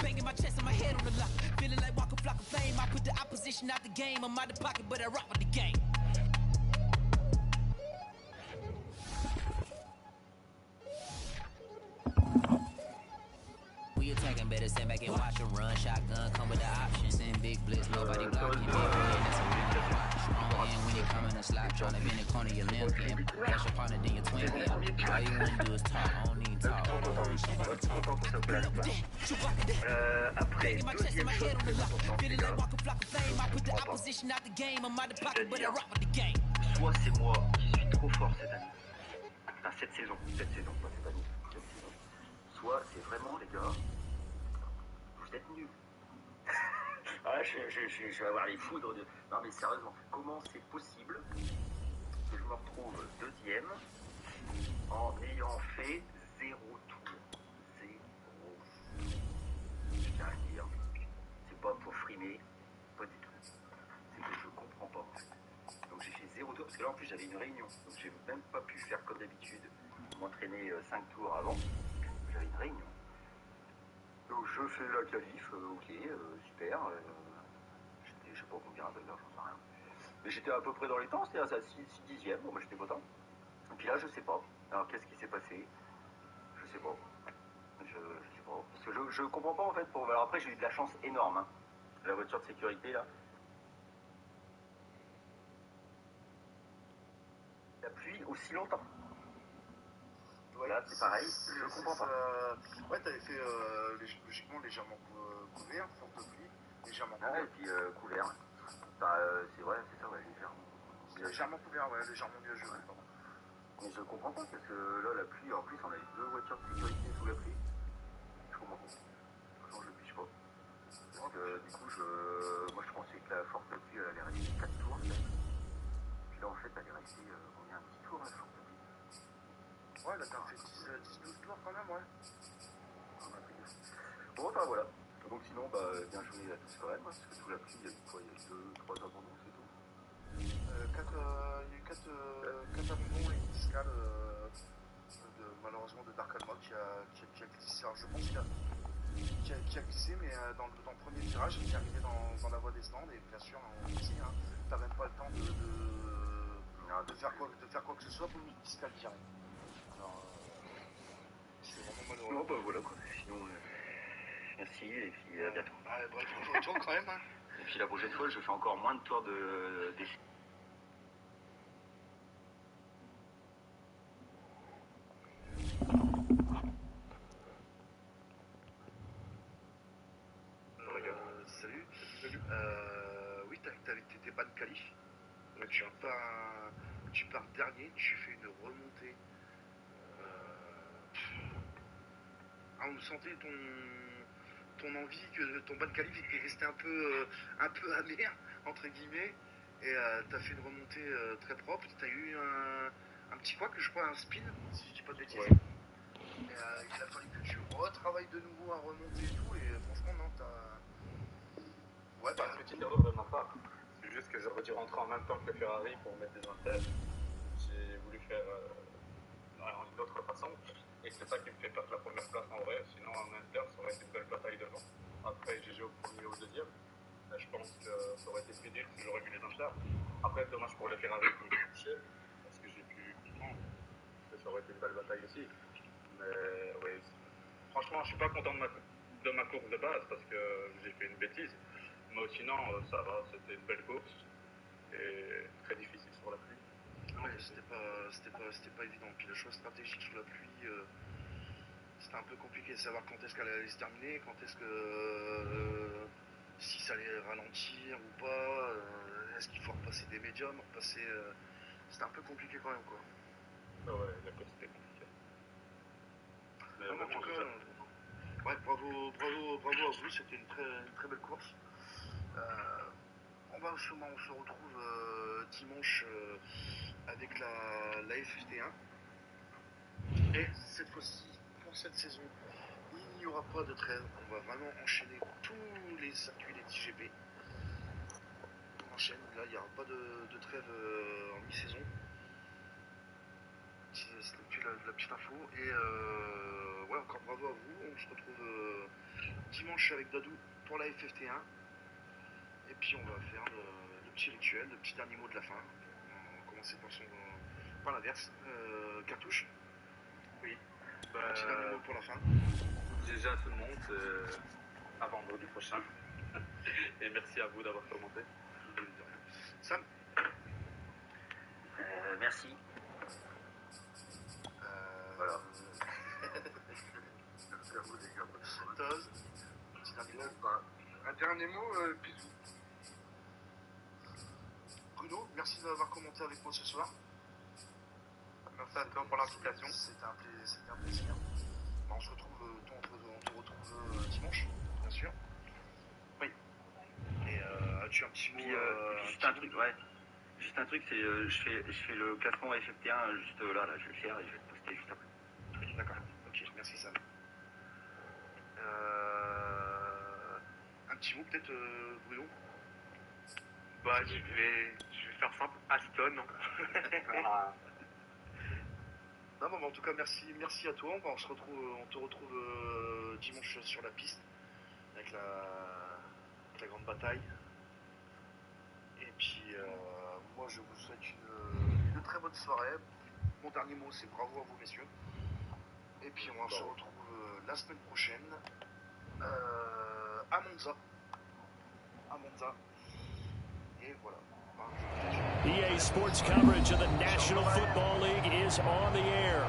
banging my chest and my head on the lock. Feeling like walking flock of flame. I put the opposition out the game. I'm out the pocket, but I rock with the game. We attacking, better stand back and watch a run. Shotgun come with the options. Send big blitz, nobody blocking me. That's a real watch. Strong in when you come in the slot. Tryna be in the corner, your limb game. That's your partner, then your twin game. All you wanna do is talk, I don't need talk. Après, deuxième chose très importante, les gars. Soit c'est moi qui suis trop fort cette année. Enfin, cette saison, pas cette année, cette saison. Soit c'est vraiment, les gars, vous êtes nuls. Ah, je vais avoir les foudres de... Non mais sérieusement, comment c'est possible que je me retrouve deuxième en ayant fait 0 tour? 0. Je tiens à le dire, c'est pas pour frimer, pas du tout. C'est que je comprends pas. Donc j'ai fait 0 tour, parce que là en plus j'avais une réunion, donc j'ai même pas pu faire comme d'habitude, m'entraîner 5 tours avant. J'avais une réunion. Donc je fais la qualif, ok, super. Je sais pas combien d'ailleurs, j'en sais rien. Mais j'étais à peu près dans les temps, c'était à 6 dixièmes, bon bah j'étais content. Et puis là je sais pas. Alors qu'est-ce qui s'est passé? Je sais pas. Je sais pas. Parce que je comprends pas en fait. Alors après j'ai eu de la chance énorme. Hein. La voiture de sécurité là. La pluie aussi longtemps. Voilà, c'est pareil, je comprends pas. Ouais, t'avais fait logiquement légèrement couvert, forte pluie, légèrement couvert. Ah, et puis couvert. Enfin, c'est vrai, c'est ça, ouais, légèrement. Légèrement couvert, ouais, légèrement nuageux. Ouais. Mais je comprends pas, parce que là, la pluie, en plus, on a eu 2 voitures de sécurité sous la pluie. Je comprends pas. Franchement, je ne piche pas. Parce que du coup, moi, je pensais que la forte pluie, elle allait rester 4 tours. Puis là, en fait, elle est restée combien, 10 tours, la forte pluie. Ouais, là, t'as fait 10-12 tours quand même, ouais. Bon, enfin, voilà. Donc, sinon, bah, bien joué à tous quand même, parce que sous la pluie, il y a eu quoi? Il y a eu 2-3 abandons, c'est tout. Il y a eu 4 abandons et une discale, malheureusement, de Dark Alma qui a glissé. Alors, je pense qui a glissé, mais dans le premier virage, qui est arrivé dans la voie des stands. Et bien sûr, on dit, hein, t'as même pas le temps de faire quoi que ce soit pour une discale direct. Alors, c'est vraiment malheureux. Non, bah voilà quoi. Sinon, merci et puis à bientôt. Bref, retour quand même. Hein. Et puis la prochaine fois, je fais encore moins de tours des... Salut. Oui, t'étais pas de qualif. Tu pars dernier, tu fais une remontée. On sentait ton envie que ton ban de qualif était resté un peu amer, entre guillemets. Et t'as fait une remontée très propre. T'as eu un petit quoi que je crois un spin, si je dis pas de bêtises. Ouais. Et il a fallu que tu retravailles de nouveau à remonter et tout. Et franchement, non, t'as... Ouais, pas une petite erreur de ma part. C'est juste que j'aurais dû rentrer en même temps que le Ferrari pour mettre des inters. J'ai voulu faire une autre façon. Et c'est ça qui me fait perdre la première place en vrai. Sinon, en inter, ça aurait été une belle bataille devant. Après, GG au premier et au deuxième. Et je pense que ça aurait été plus dur si j'aurais mis les inters. Après, dommage pour le Ferrari qui me touchait. Parce que j'ai pu comprendre que ça aurait été une belle bataille aussi. Mais oui, franchement, je suis pas content de ma course de base parce que j'ai fait une bêtise. Mais sinon, ça va, c'était une belle course et très difficile sur la pluie. Ouais, c'était pas évident. Puis le choix stratégique sous la pluie, c'était un peu compliqué de savoir quand est-ce qu'elle allait se terminer, quand est-ce que si ça allait ralentir ou pas, est-ce qu'il faut repasser des médiums, c'était un peu compliqué quand même quoi. Ah ouais, la course était compliquée. Mais en tout cas, ouais, bravo à vous, c'était une très belle course. On se retrouve dimanche avec la FFT1. Et cette fois-ci, pour cette saison, il n'y aura pas de trêve. On va vraiment enchaîner tous les circuits des TGP. On enchaîne, là il n'y aura pas de trêve en mi-saison. C'était la petite info. Et ouais, encore bravo à vous. On se retrouve dimanche. dimanche avec Dadou pour la FFT1. Et puis on va faire le petit rituel, le petit dernier mot de la fin. On va commencer par l'inverse. Cartouche. Oui. Un petit dernier mot pour la fin. Déjà à tout le monde, à vendredi prochain. Et merci à vous d'avoir commenté. Sam. Merci. Voilà. Merci à vous les gars. Toz. Petit dernier mot. Un dernier mot, bisous. Bruno, merci d'avoir commenté avec moi ce soir. Merci à toi pour l'invitation. C'était un plaisir. On se retrouve, on te retrouve dimanche, bien sûr. Oui. Et as-tu un petit mot juste un truc, ouais. Juste un truc, c'est je fais le classement FFT1 juste là, je vais le faire et je vais le poster juste après. D'accord. Ok, merci Sam. Un petit mot peut-être, Bruno. Bah, je vais faire simple. Aston. Non, mais en tout cas, merci à toi. On te retrouve dimanche sur la piste avec la grande bataille. Et puis, moi, je vous souhaite une très bonne soirée. Mon dernier mot, c'est bravo à vous, messieurs. Et puis, on se retrouve la semaine prochaine à Monza. Et voilà. EA Sports coverage of the National Football League is on the air.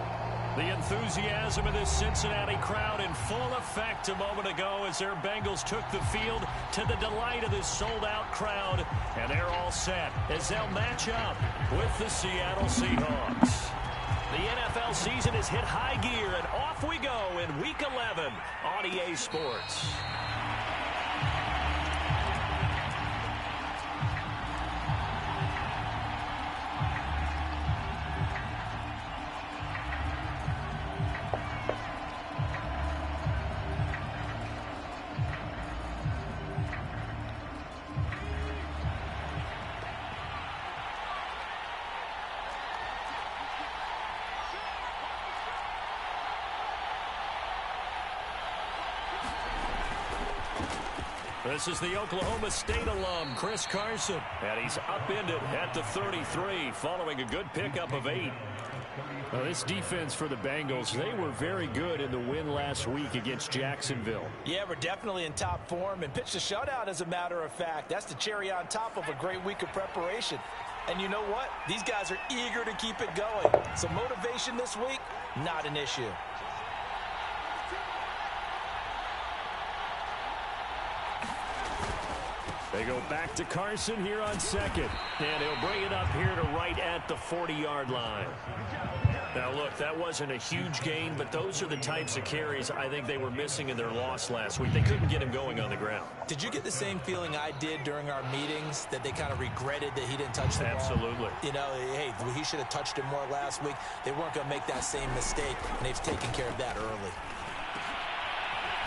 The enthusiasm of this Cincinnati crowd in full effect a moment ago as their Bengals took the field to the delight of this sold-out crowd. And they're all set as they'll match up with the Seattle Seahawks. The NFL season has hit high gear, and off we go in Week 11 on EA Sports. This is the Oklahoma State alum, Chris Carson, and he's upended at the 33 following a good pickup of 8. Well, this defense for the Bengals, they were very good in the win last week against Jacksonville. Yeah, we're definitely in top form and pitched a shutout, as a matter of fact. That's the cherry on top of a great week of preparation. And you know what? These guys are eager to keep it going. So motivation this week, not an issue. They go back to Carson here on second. And he'll bring it up here to right at the 40-yard line. Now, look, that wasn't a huge gain, but those are the types of carries I think they were missing in their loss last week. They couldn't get him going on the ground. Did you get the same feeling I did during our meetings, that they kind of regretted that he didn't touch the ball? Absolutely. You know, hey, he should have touched it more last week. They weren't going to make that same mistake, and they've taken care of that early.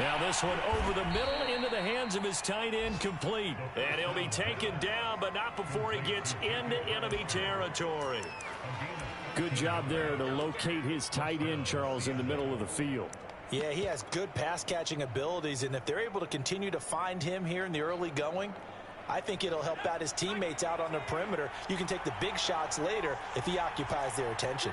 Now this one over the middle into the hands of his tight end, complete. And he'll be taken down, but not before he gets into enemy territory. Good job there to locate his tight end, Charles, in the middle of the field. Yeah, he has good pass-catching abilities, and if they're able to continue to find him here in the early going, I think it'll help out his teammates out on the perimeter. You can take the big shots later if he occupies their attention.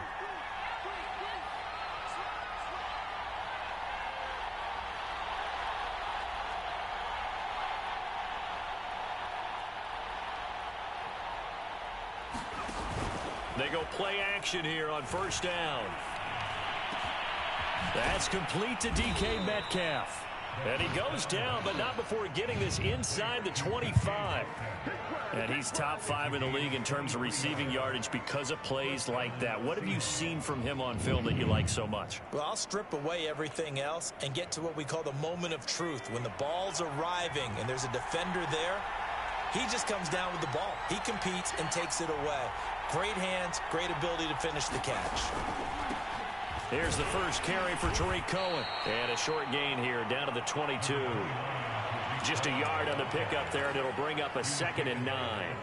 They go play action here on first down. That's complete to DK Metcalf. And he goes down, but not before getting this inside the 25. And he's top 5 in the league in terms of receiving yardage because of plays like that. What have you seen from him on film that you like so much? Well, I'll strip away everything else and get to what we call the moment of truth. When the ball's arriving and there's a defender there, he just comes down with the ball. He competes and takes it away. Great hands, great ability to finish the catch. Here's the first carry for Tariq Cohen. And a short gain here down to the 22. Just a yard on the pickup there, and it'll bring up a 2nd and 9.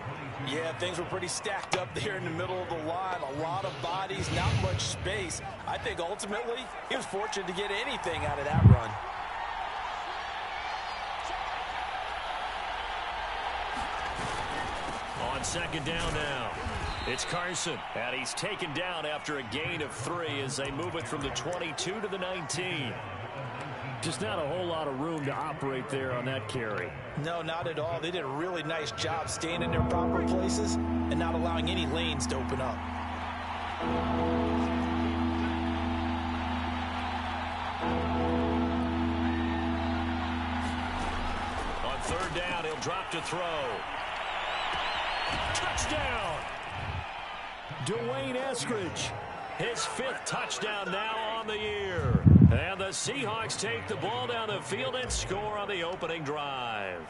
Yeah, things were pretty stacked up there in the middle of the line. A lot of bodies, not much space. I think ultimately he was fortunate to get anything out of that run. On second down now, it's Carson, and he's taken down after a gain of 3 as they move it from the 22 to the 19. Just not a whole lot of room to operate there on that carry. No, not at all. They did a really nice job staying in their proper places and not allowing any lanes to open up. On third down, he'll drop to throw. Touchdown! Dwayne Eskridge, his 5th touchdown now on the year. And the Seahawks take the ball down the field and score on the opening drive.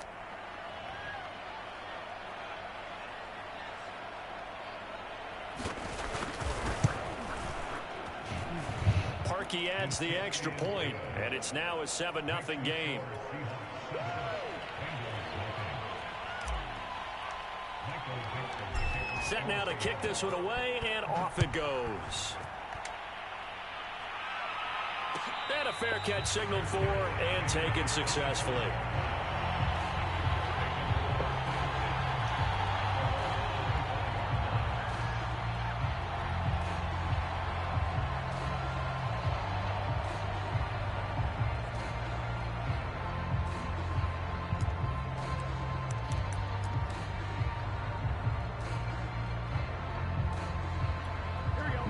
Parkey adds the extra point, and it's now a 7-0 game. Set now to kick this one away, and off it goes. And a fair catch signaled for and taken successfully.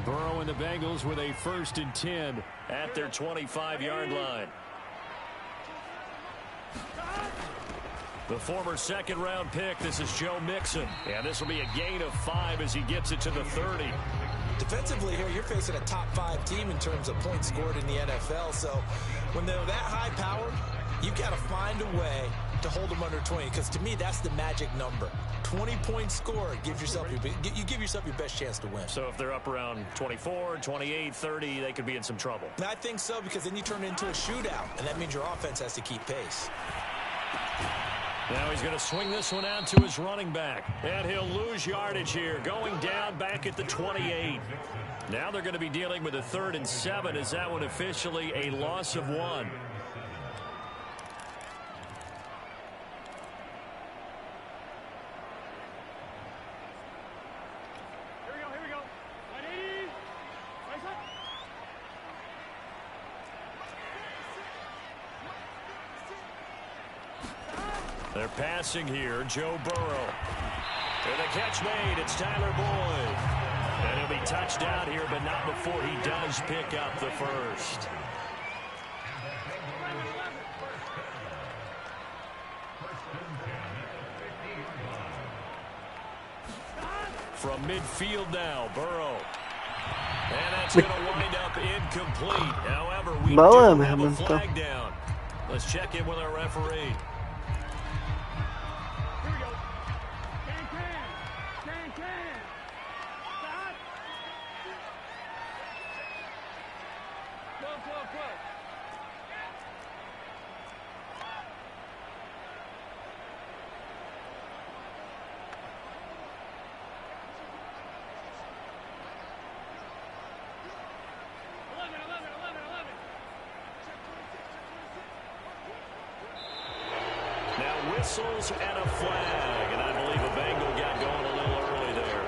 Burrow and the Bengals with a 1st and 10 at their 25-yard line. The former 2nd-round pick, this is Joe Mixon. And this will be a gain of 5 as he gets it to the 30. Defensively here, you're facing a top 5 team in terms of points scored in the NFL. So when they're that high-powered, you've got to find a way to hold them under 20. Because to me, that's the magic number. 20 points scored, you give yourself your best chance to win. So if they're up around 24, 28, 30, they could be in some trouble. I think so, because then you turn it into a shootout, and that means your offense has to keep pace. Now he's going to swing this one out to his running back. And he'll lose yardage here, going down back at the 28. Now they're going to be dealing with a 3rd and 7 as that one officially a loss of 1. They're passing here, Joe Burrow. And the catch made, it's Tyler Boyd. And he'll be touched out here, but not before he does pick up the 1st. From midfield now, Burrow. And that's going to wind up incomplete. However, we do have a flag down. Let's check in with our referee. Whistles and a flag, and I believe a Bengal got going a little early there.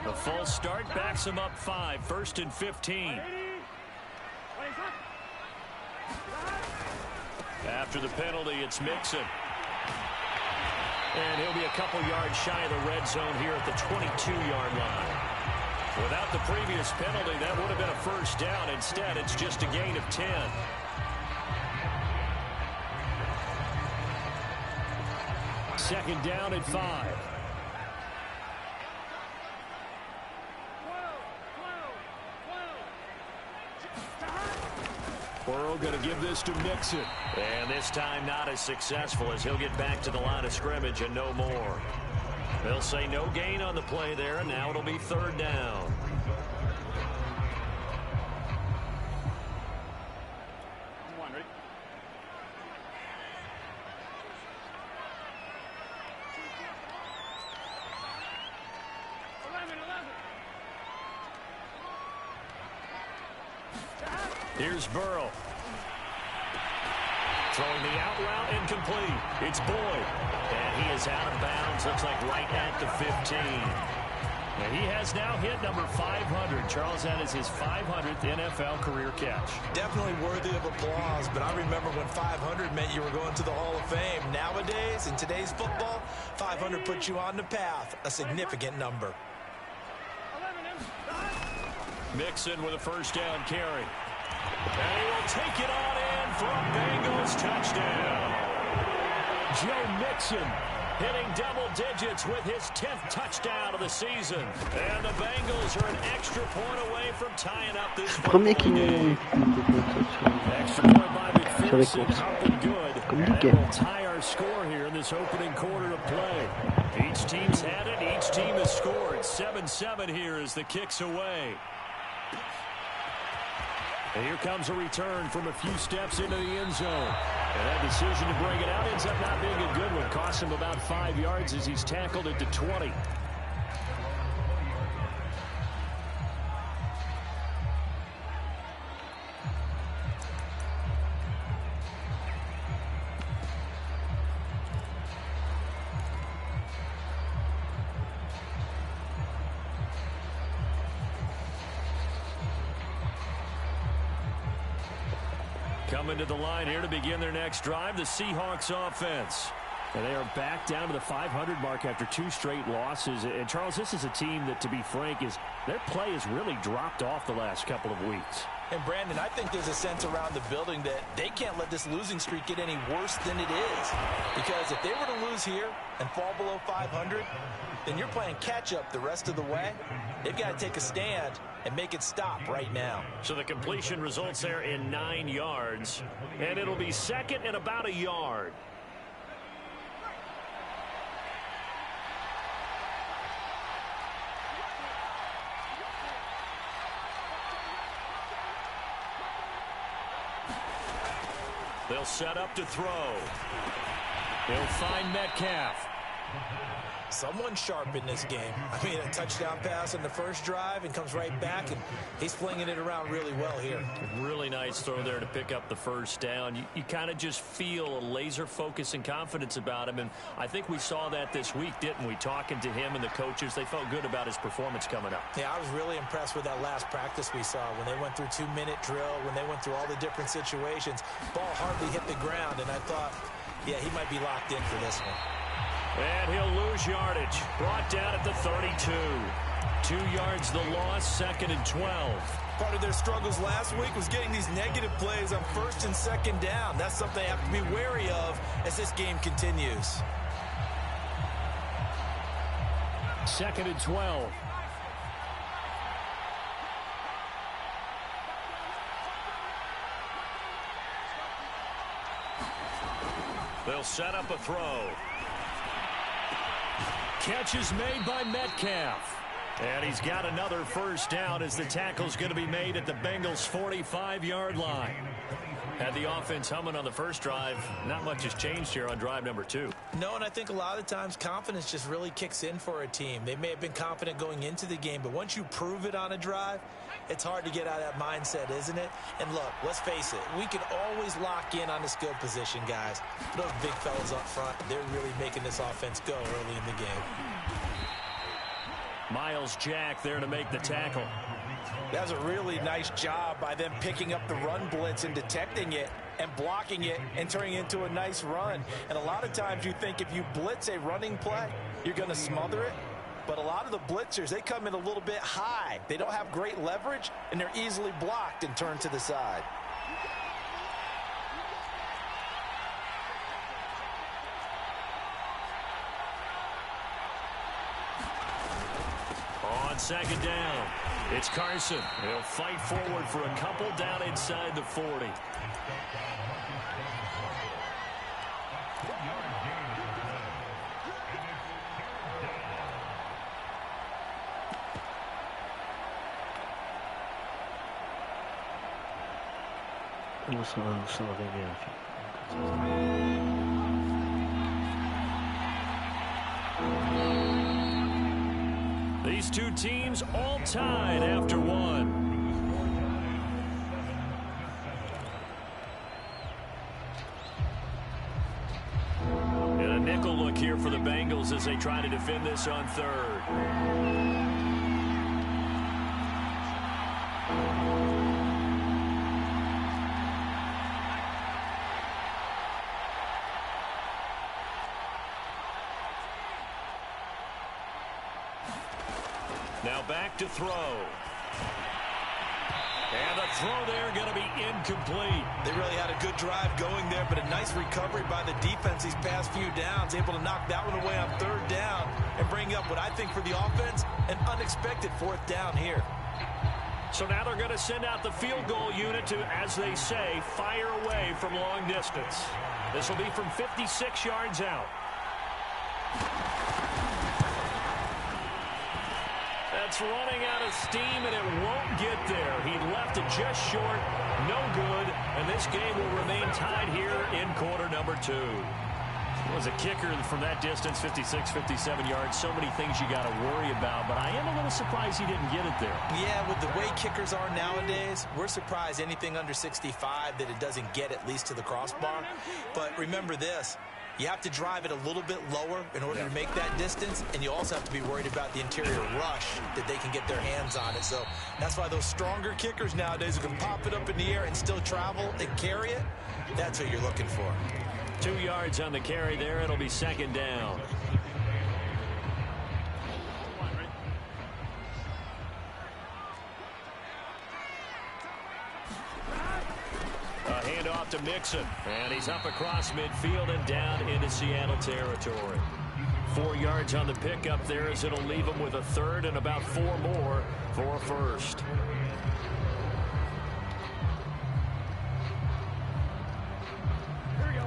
The false start backs him up 5, 1st and 15. After the penalty, it's Mixon. And he'll be a couple yards shy of the red zone here at the 22-yard line. Without the previous penalty, that would have been a 1st down. Instead, it's just a gain of 10. Second down at 5. Burrow going to give this to Mixon. And this time not as successful as he'll get back to the line of scrimmage and no more. They'll say no gain on the play there, and now it'll be 3rd down. Here's Burrow. Throwing the out route incomplete. It's Boyd. And he is out of bounds. Looks like right at the 15. And he has now hit number 500. Charles, that is his 500th NFL career catch. Definitely worthy of applause, but I remember when 500 meant you were going to the Hall of Fame. Nowadays, in today's football, 500 puts you on the path, a significant number. Mixon with a first down carry. And he will take it on in for a Bengals touchdown. Joe Mixon hitting double digits with his 10th touchdown of the season. And the Bengals are an extra point away from tying up this Premier qui game. Extra point by McPherson, up and good. And we'll tie our score here in this opening quarter of play. Each team's had it. Each team has scored. 7-7 here as the kick's away. And here comes a return from a few steps into the end zone. And that decision to bring it out ends up not being a good one. Costs him about 5 yards as he's tackled it to 20. Coming to the line here to begin their next drive, the Seahawks offense. And they are back down to the 500 mark after 2 straight losses. And, Charles, this is a team that, to be frank, their play has really dropped off the last couple of weeks. And, Brandon, I think there's a sense around the building that they can't let this losing streak get any worse than it is. Because if they were to lose here and fall below 500, then you're playing catch-up the rest of the way. They've got to take a stand and make it stop right now. So the completion results there in 9 yards. And it'll be second and about a yard. They'll set up to throw. He'll find Metcalf. Someone sharp in this game. I mean, a touchdown pass on the first drive and comes right back, and he's flinging it around really well here. Really nice throw there to pick up the first down. You kind of just feel a laser focus and confidence about him, and I think we saw that this week, didn't we? Talking to him and the coaches, they felt good about his performance coming up. Yeah, I was really impressed with that last practice we saw when they went through 2-minute drill, when they went through all the different situations. Ball hardly hit the ground, and I thought, yeah, he might be locked in for this one. And he'll lose yardage. Brought down at the 32. 2 yards the loss, 2nd and 12. Part of their struggles last week was getting these negative plays on 1st and 2nd down. That's something they have to be wary of as this game continues. 2nd and 12. They'll set up a throw. Catch is made by Metcalf. And he's got another first down as the tackle's going to be made at the Bengals' 45-yard line. Had the offense humming on the first drive. Not much has changed here on drive number 2. No, and I think a lot of times confidence just really kicks in for a team. They may have been confident going into the game, but once you prove it on a drive, it's hard to get out of that mindset, isn't it? And look, let's face it, we can always lock in on the skill position, guys. Those big fellas up front, they're really making this offense go early in the game. Miles Jack there to make the tackle. That was a really nice job by them picking up the run blitz and detecting it and blocking it and turning it into a nice run. And a lot of times you think if you blitz a running play, you're going to smother it. But a lot of the blitzers, they come in a little bit high. They don't have great leverage, and they're easily blocked and turned to the side. On 2nd down, it's Carson. He'll fight forward for a couple down inside the 40. Ça va arriver. These two teams all tied after one. here for the Bengals as they try to defend this on third. Now back to throw. And the throw there going to be incomplete. They really had a good drive going there, but a nice recovery by the defense these past few downs, able to knock that one away on third down and bring up what I think for the offense, an unexpected fourth down here. So now they're going to send out the field goal unit to, as they say, fire away from long distance. This will be from 56 yards out. That's running out of steam, and it won't get there. He left it just short, no good, and this game will remain tied here in quarter number 2. It was a kicker from that distance, 56, 57 yards. So many things you got to worry about, but I am a little surprised he didn't get it there. Yeah, with the way kickers are nowadays, we're surprised anything under 65 that it doesn't get at least to the crossbar. But remember this. You have to drive it a little bit lower in order to make that distance, and you also have to be worried about the interior rush that they can get their hands on it. So that's why those stronger kickers nowadays who can pop it up in the air and still travel and carry it, that's what you're looking for. 2 yards on the carry there. It'll be second down. A handoff to Mixon, and he's up across midfield and down into Seattle territory. 4 yards on the pickup there as it'll leave him with a third and about 4 more for a first. Here we go.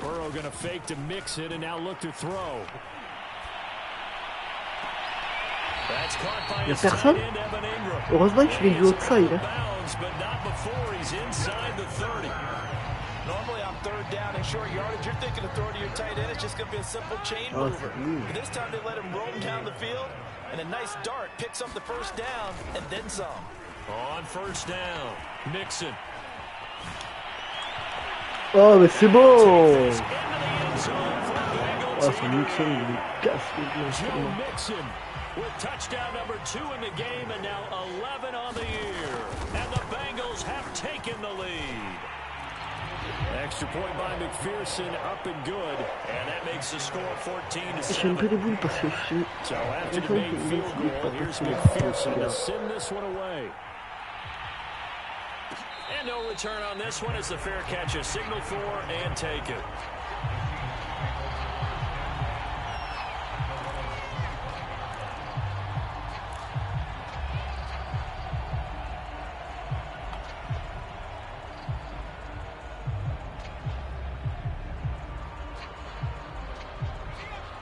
Burrow going to fake to Mixon and now look to throw. That's caught by his tight end, Evan Ingram. Heureusement que je l'ai vu outside. But not before he's inside the 30. Normally on third down and short yardage, you're thinking of throwing to your tight end. It's just going to be a simple chain mover. But this time they let him roam down the field, and a nice dart picks up the first down and then some. On first down, Mixon. Oh, mais c'est bon! Oh, c'est Mixon, il casse les Joe Mixon with touchdown number 2 in the game, and now 11 on the year. And the Bengals have taken the lead. Extra point by McPherson, up and good, and that makes the score 14-7. J'aime pas les boules parce que je suis... So after the big field goal, here's McPherson to send this one away. And no return on this one as the fair catch is signaled for and taken.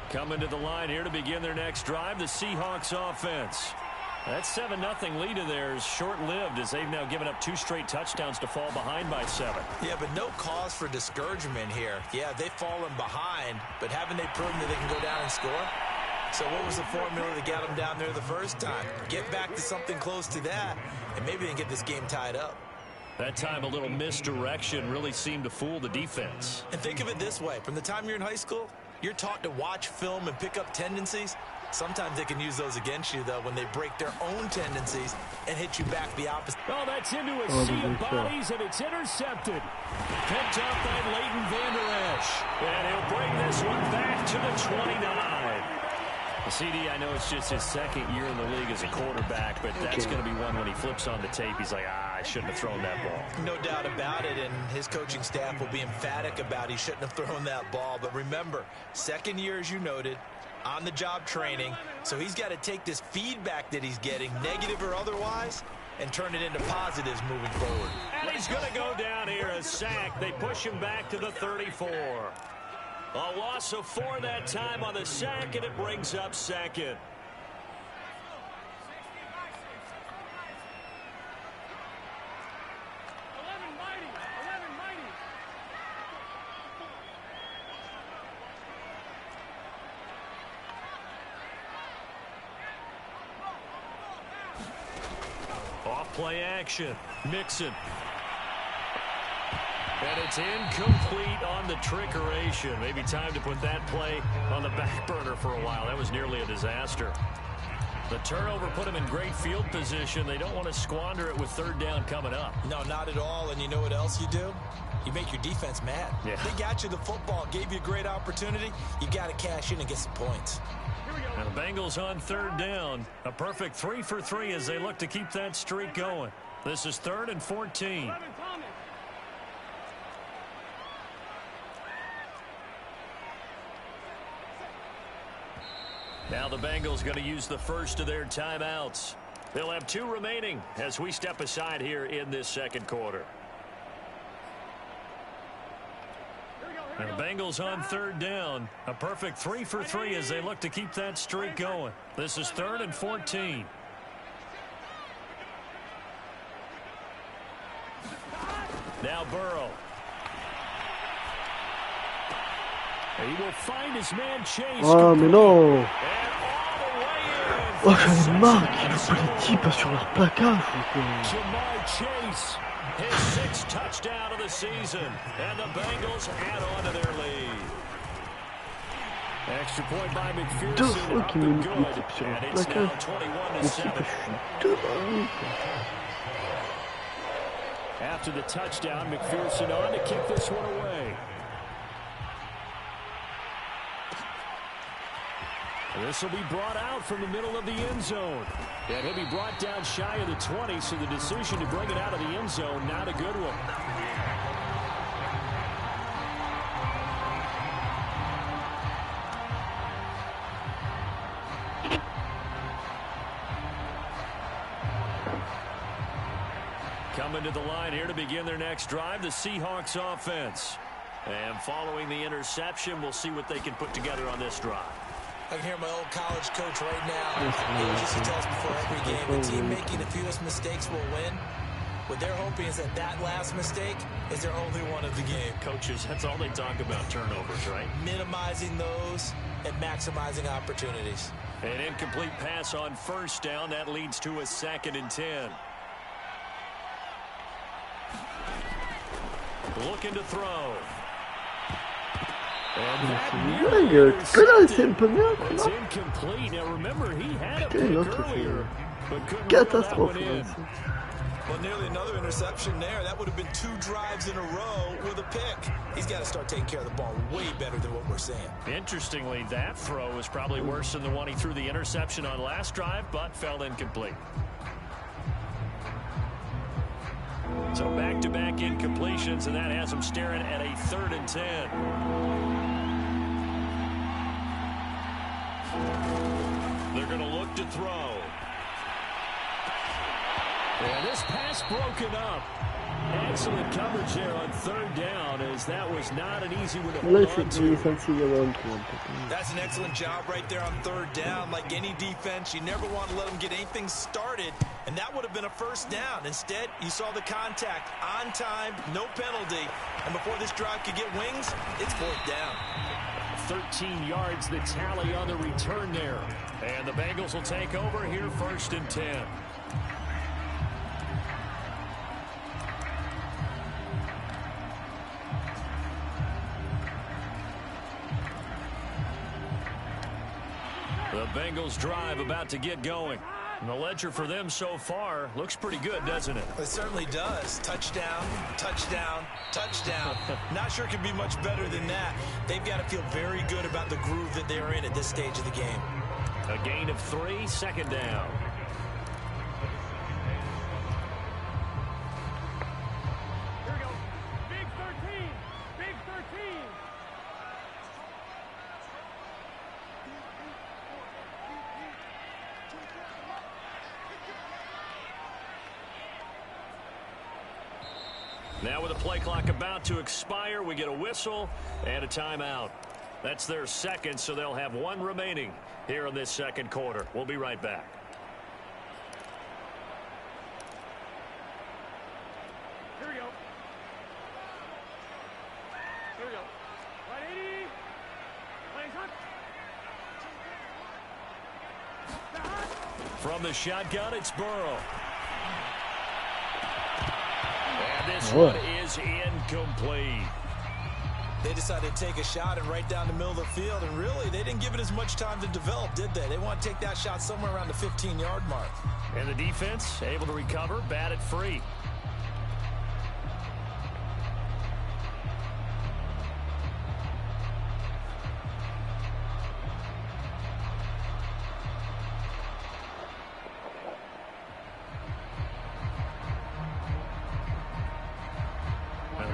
Coming to the line here to begin their next drive, the Seahawks offense. That 7-0 lead of theirs short-lived as they've now given up 2 straight touchdowns to fall behind by 7. Yeah, but no cause for discouragement here. Yeah, they've fallen behind, but haven't they proven that they can go down and score? So what was the formula that got them down there the first time? Get back to something close to that, and maybe they can get this game tied up. That time a little misdirection really seemed to fool the defense. And think of it this way. From the time you're in high school, you're taught to watch film and pick up tendencies. Sometimes they can use those against you, though, when they break their own tendencies and hit you back the opposite. Oh, that's into a sea of bodies, and it's intercepted. Picked up by Leighton Vander Esch. And he'll bring this one back to the 29. CD, I know it's just his second year in the league as a quarterback, but that's going to be one when he flips on the tape. He's like, I shouldn't have thrown that ball. No doubt about it, and his coaching staff will be emphatic about he shouldn't have thrown that ball. But remember, second year, as you noted, on-the-job training, so he's got to take this feedback that he's getting, negative or otherwise, and turn it into positives moving forward. And he's going to go down here, a sack. They push him back to the 34. A loss of 4 that time on the sack, and it brings up second. play action. Mixon. And it's incomplete on the trickeration. Maybe time to put that play on the back burner for a while. That was nearly a disaster. The turnover put them in great field position. They don't want to squander it with third down coming up. No, not at all. And you know what else you do? You make your defense mad. Yeah. They got you the football, gave you a great opportunity. You got to cash in and get some points. And the Bengals on third down. A perfect 3 for 3 as they look to keep that streak going. This is 3rd and 14. Now the Bengals going to use the first of their timeouts. They'll have 2 remaining as we step aside here in this second quarter. And the Bengals on third down. A perfect 3 for 3 as they look to keep that streak going. This is 3rd and 14. Now Burrow. He will find his man Chase. Oh, mais non. Oh, j'en ai marre qu'ils loupent les types sur leur plaquage. Jamar Chase, his 6th touchdown of the season, and the Bengals add on to their lead. Extra point by McPherson. 2 fois qu'ils me loupent les types sur leur And it's now plaquage. 21 to Les 7. types, je suis devant. After the touchdown, McPherson on to kick this one away. This will be brought out from the middle of the end zone. And he'll be brought down shy of the 20, so the decision to bring it out of the end zone, not a good one. Coming to the line here to begin their next drive, the Seahawks offense. And following the interception, we'll see what they can put together on this drive. I can hear my old college coach right now. He used to tell us before every game, the team making the fewest mistakes will win. What they're hoping is that last mistake is their only one of the game. Coaches, that's all they talk about, turnovers, right? Minimizing those and maximizing opportunities. An incomplete pass on first down. That leads to a 2nd and 10. Looking to throw. C'est un peu bien. It's incomplete. Now remember, he had a Putain, pick l'autre, earlier, but couldn't catastrophe. put that one in. Well, nearly another interception there. That would have been 2 drives in a row with a pick. He's got to start taking care of the ball way better than what we're seeing. Interestingly, that throw was probably worse than the one he threw the interception on last drive, but fell incomplete. So back-to-back incompletions, and that has him staring at a 3rd and 10. They're going to look to throw. And this pass broken up. Excellent coverage there on 3rd down, as that was not an easy one to hold on to. That's an excellent job right there on 3rd down. Like any defense, you never want to let them get anything started, and that would have been a first down. Instead, you saw the contact on time, no penalty, and before this drive could get wings, it's 4th down. 13 yards, the tally on the return there. And the Bengals will take over here 1st and 10. The Bengals drive about to get going. And the ledger for them so far looks pretty good, doesn't it? It certainly does. Touchdown, touchdown, touchdown. Not sure it could be much better than that. They've got to feel very good about the groove that they're in at this stage of the game. A gain of 3, 2nd down. Here we go. Big 13. Big 13. Now with the play clock about to expire, we get a whistle and a timeout. That's their 2nd, so they'll have 1 remaining here in this 2nd quarter. We'll be right back. Here we go. Here we go. Right 80. Playing shot. From the shotgun, it's Burrow. this one is incomplete. They decided to take a shot and right down the middle of the field, and really, they didn't give it as much time to develop, did they? They want to take that shot somewhere around the 15-yard mark. And the defense able to recover, bat it free.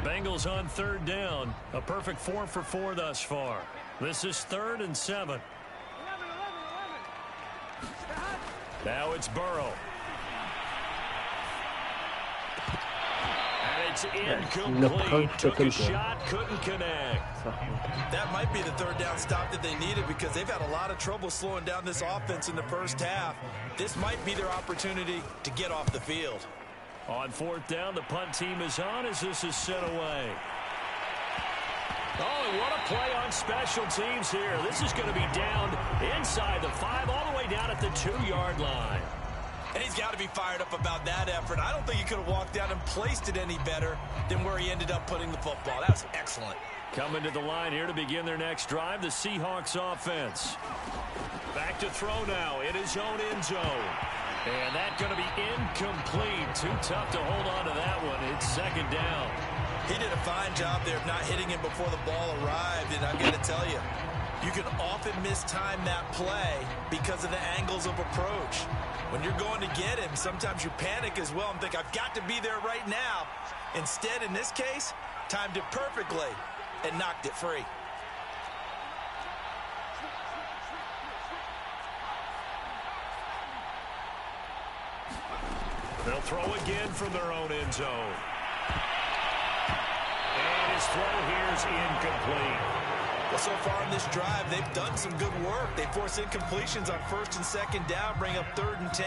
Bengals on third down. A perfect 4 for 4 thus far. This is 3rd and 7. Now it's Burrow. And it's incomplete. Took a shot, couldn't connect. That might be the third down stop that they needed because they've had a lot of trouble slowing down this offense in the first half. This might be their opportunity to get off the field. On 4th down, the punt team is on as this is sent away. Oh, and what a play on special teams here. This is going to be down inside the 5, all the way down at the 2-yard line. And he's got to be fired up about that effort. I don't think he could have walked down and placed it any better than where he ended up putting the football. That was excellent. Coming to the line here to begin their next drive, the Seahawks offense. Back to throw now in his own end zone. And that's going to be incomplete. Too tough to hold on to that one. It's 2nd down. He did a fine job there of not hitting him before the ball arrived. And I've got to tell you, you can often mistime that play because of the angles of approach. When you're going to get him, sometimes you panic as well and think, I've got to be there right now. Instead, in this case, timed it perfectly and knocked it free. They'll throw again from their own end zone. And his throw here is incomplete. Well, so far in this drive, they've done some good work. They force incompletions on 1st and 2nd down, bring up 3rd and 10.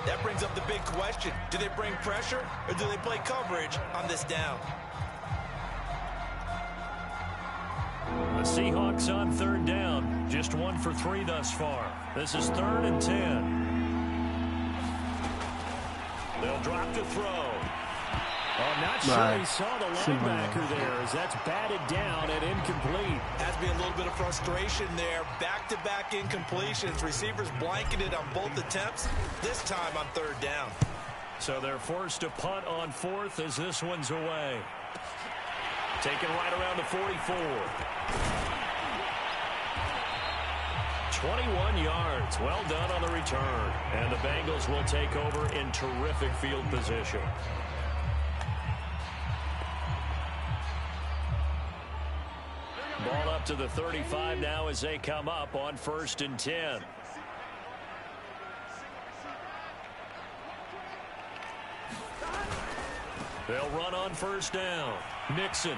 That brings up the big question. Do they bring pressure or do they play coverage on this down? The Seahawks on 3rd down. Just 1 for 3 thus far. This is 3rd and 10. They'll drop the throw. I'm not sure he saw the linebacker there as that's batted down and incomplete. Has been a little bit of frustration there. Back-to-back incompletions. Receivers blanketed on both attempts, this time on 3rd down. So they're forced to punt on 4th as this one's away. Taken right around the 44. 21 yards. Well done on the return. And the Bengals will take over in terrific field position. Ball up to the 35 now as they come up on 1st and 10. They'll run on 1st down. Nixon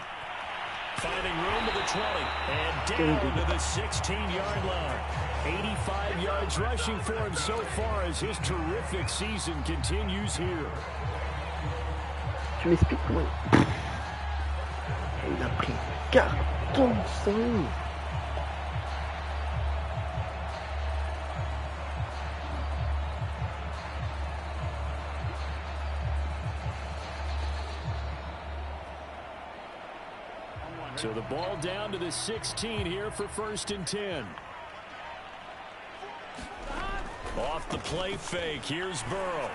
finding room to the 20 and down to the 16-yard line. 85 yards rushing for him so far as his terrific season continues here. Tu m'expliques comment il a pris carton sang. So the ball down to the 16 here for 1st and 10. Off the play fake. Here's Burrow.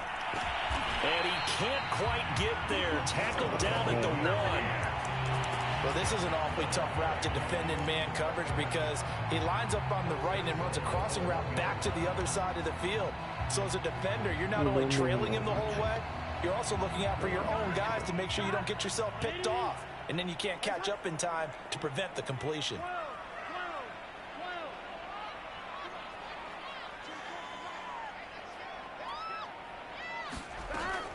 And he can't quite get there. Tackled down at the 1. Well, this is an awfully tough route to defend in man coverage because he lines up on the right and runs a crossing route back to the other side of the field. So as a defender, you're not only trailing him the whole way, you're also looking out for your own guys to make sure you don't get yourself picked off. And then you can't catch up in time to prevent the completion.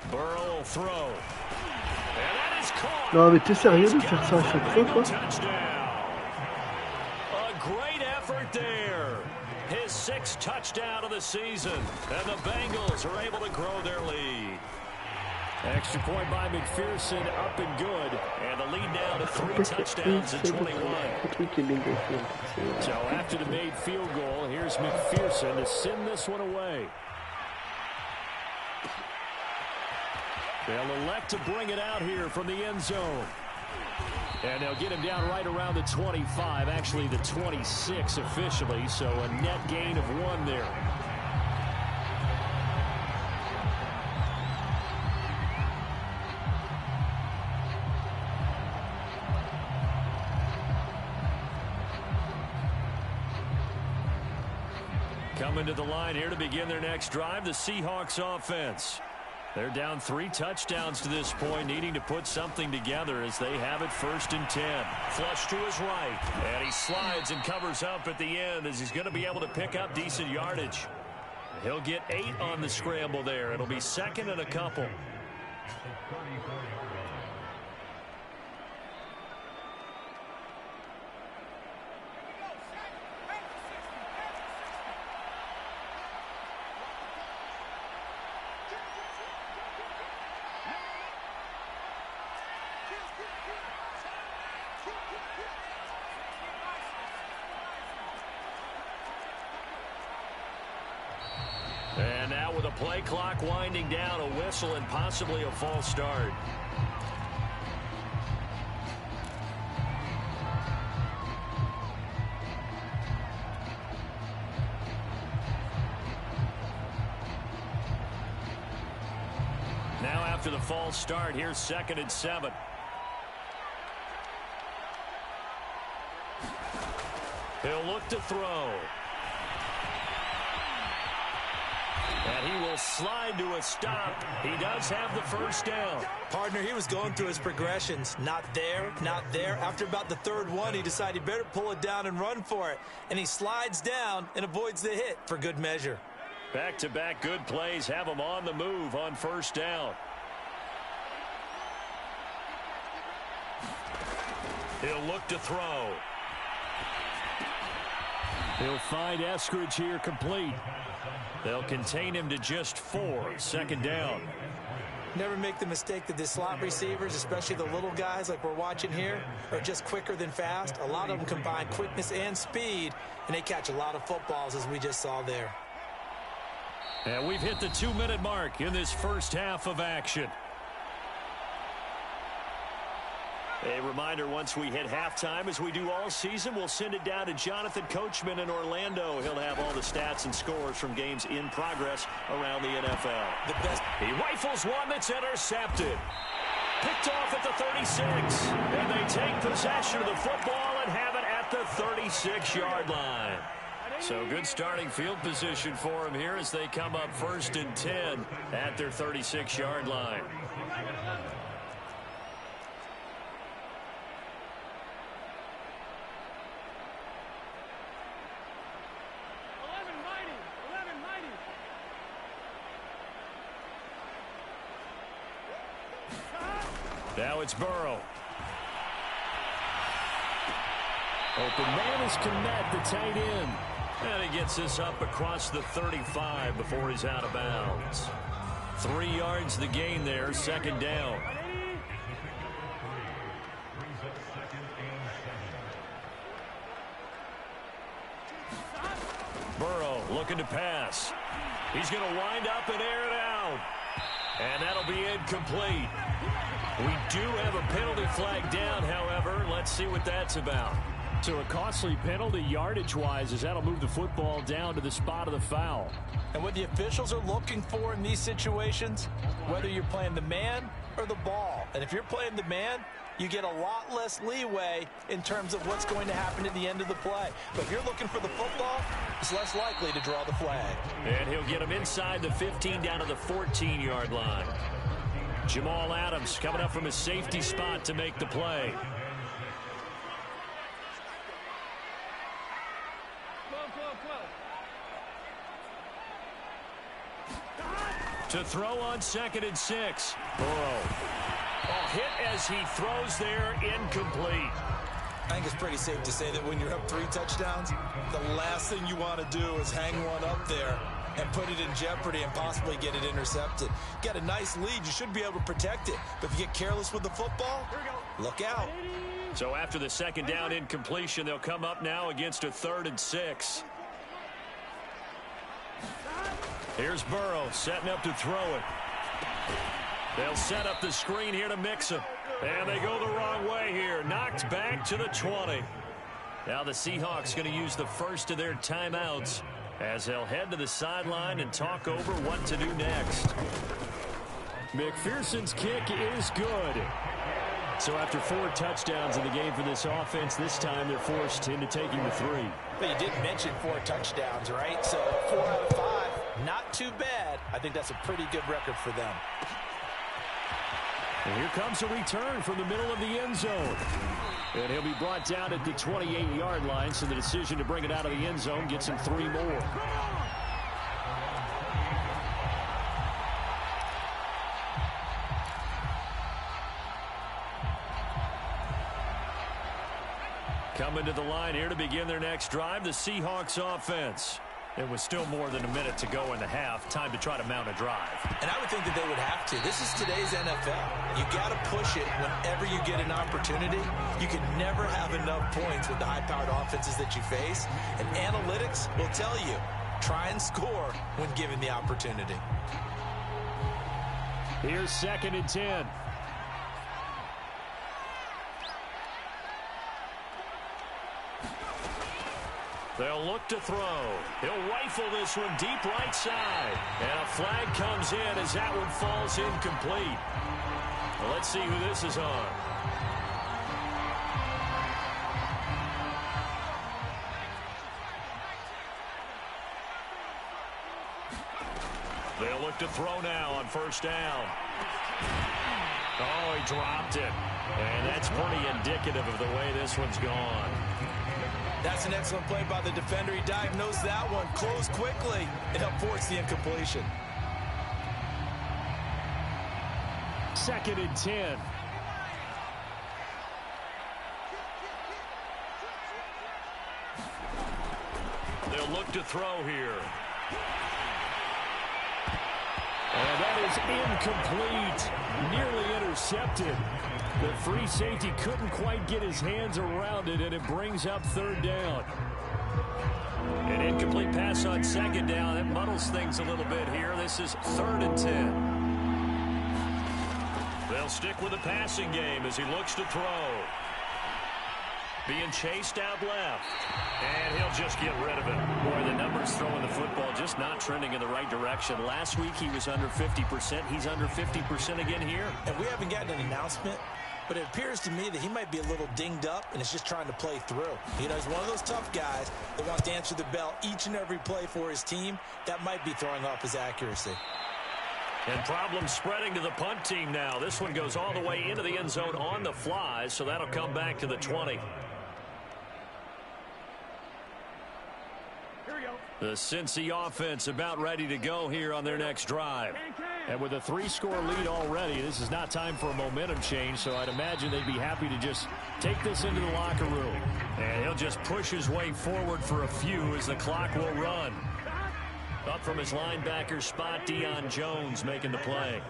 Burrow will throw. And that is caught. Non mais t'es sérieux de faire ça à chaque fois quoi? A great effort there. His 6th touchdown of the season. And the Bengals are able to grow their lead. Extra point by McPherson, up and good. And the lead now to 3 touchdowns and 21. So after the made field goal, here's McPherson to send this one away. They'll elect to bring it out here from the end zone. And they'll get him down right around the 25, actually the 26 officially, so a net gain of 1 there. Coming to the line here to begin their next drive, the Seahawks offense. They're down 3 touchdowns to this point, needing to put something together as they have it 1st and 10. Flush to his right, and he slides and covers up at the end as he's going to be able to pick up decent yardage. He'll get 8 on the scramble there. It'll be 2nd and a couple. And now with a play clock winding down, a whistle and possibly a false start. Now after the false start, here's 2nd and 7. He'll look to throw. And he will slide to a stop. He does have the 1st down. Partner, he was going through his progressions. Not there, not there. After about the 3rd one, he decided he better pull it down and run for it. And he slides down and avoids the hit for good measure. Back-to-back good plays have him on the move on 1st down. He'll look to throw. He'll find Eskridge here complete. They'll contain him to just 4, 2nd down. Never make the mistake that the slot receivers, especially the little guys like we're watching here, are just quicker than fast. A lot of them combine quickness and speed, and they catch a lot of footballs, as we just saw there. And we've hit the 2-minute mark in this 1st half of action. A reminder, once we hit halftime, as we do all season, we'll send it down to Jonathan Coachman in Orlando. He'll have all the stats and scores from games in progress around the NFL. The best. He rifles one that's intercepted. Picked off at the 36. And they take possession of the football and have it at the 36-yard line. So good starting field position for him here as they come up 1st and 10 at their 36-yard line. Now it's Burrow. Open man is Kmet, the tight end. And he gets this up across the 35 before he's out of bounds. 3 yards the gain there, 2nd down. Burrow looking to pass. He's going to wind up and air it out. And that'll be incomplete. We do have a penalty flag down, however. Let's see what that's about. So a costly penalty yardage-wise as that'll move the football down to the spot of the foul. And what the officials are looking for in these situations, whether you're playing the man or the ball. And if you're playing the man, you get a lot less leeway in terms of what's going to happen at the end of the play. But if you're looking for the football, it's less likely to draw the flag. And he'll get him inside the 15 down to the 14-yard line. Jamal Adams coming up from his safety spot to make the play. To throw on 2nd and 6. Burrow. Hit as he throws there, incomplete. I think it's pretty safe to say that when you're up 3 touchdowns, the last thing you want to do is hang one up there and put it in jeopardy and possibly get it intercepted. Get a nice lead, you should be able to protect it. But if you get careless with the football, look out. So after the 2nd down incompletion, they'll come up now against a 3rd and 6. Here's Burrow setting up to throw it. They'll set up the screen here to mix them. And they go the wrong way here. Knocked back to the 20. Now the Seahawks going to use the first of their timeouts as they'll head to the sideline and talk over what to do next. McPherson's kick is good. So after 4 touchdowns in the game for this offense, this time they're forced into taking the 3. But you didn't mention 4 touchdowns, right? So 4 out of 5, not too bad. I think that's a pretty good record for them. And here comes a return from the middle of the end zone. And he'll be brought down at the 28-yard line, so the decision to bring it out of the end zone gets him 3 more. Coming to the line here to begin their next drive, the Seahawks offense. It was still more than a minute to go in the half. Time to try to mount a drive. And I would think that they would have to. This is today's NFL. You got to push it whenever you get an opportunity. You can never have enough points with the high-powered offenses that you face. And analytics will tell you, try and score when given the opportunity. Here's 2nd and 10. They'll look to throw. He'll rifle this one deep right side. And a flag comes in as that one falls incomplete. Well, let's see who this is on. They'll look to throw now on 1st down. Oh, he dropped it. And that's pretty indicative of the way this one's gone. That's an excellent play by the defender. He diagnosed that one, closed quickly, and helped force the incompletion. 2nd and 10. They'll look to throw here. And that is incomplete. Nearly intercepted. The free safety couldn't quite get his hands around it, and it brings up 3rd down. An incomplete pass on 2nd down. That muddles things a little bit here. This is 3rd and 10. They'll stick with the passing game as he looks to throw. Being chased out left. And he'll just get rid of it. Boy, the numbers throwing the football just not trending in the right direction. Last week he was under 50%. He's under 50% again here. And we haven't gotten an announcement, but it appears to me that he might be a little dinged up and is just trying to play through. You know, he's one of those tough guys that wants to answer the bell each and every play for his team. That might be throwing off his accuracy. And problems spreading to the punt team now. This one goes all the way into the end zone on the fly, so that'll come back to the 20. The Cincy offense about ready to go here on their next drive. And with a 3-score lead already, this is not time for a momentum change, so I'd imagine they'd be happy to just take this into the locker room. And he'll just push his way forward for a few as the clock will run. Up from his linebacker spot, Deion Jones making the play.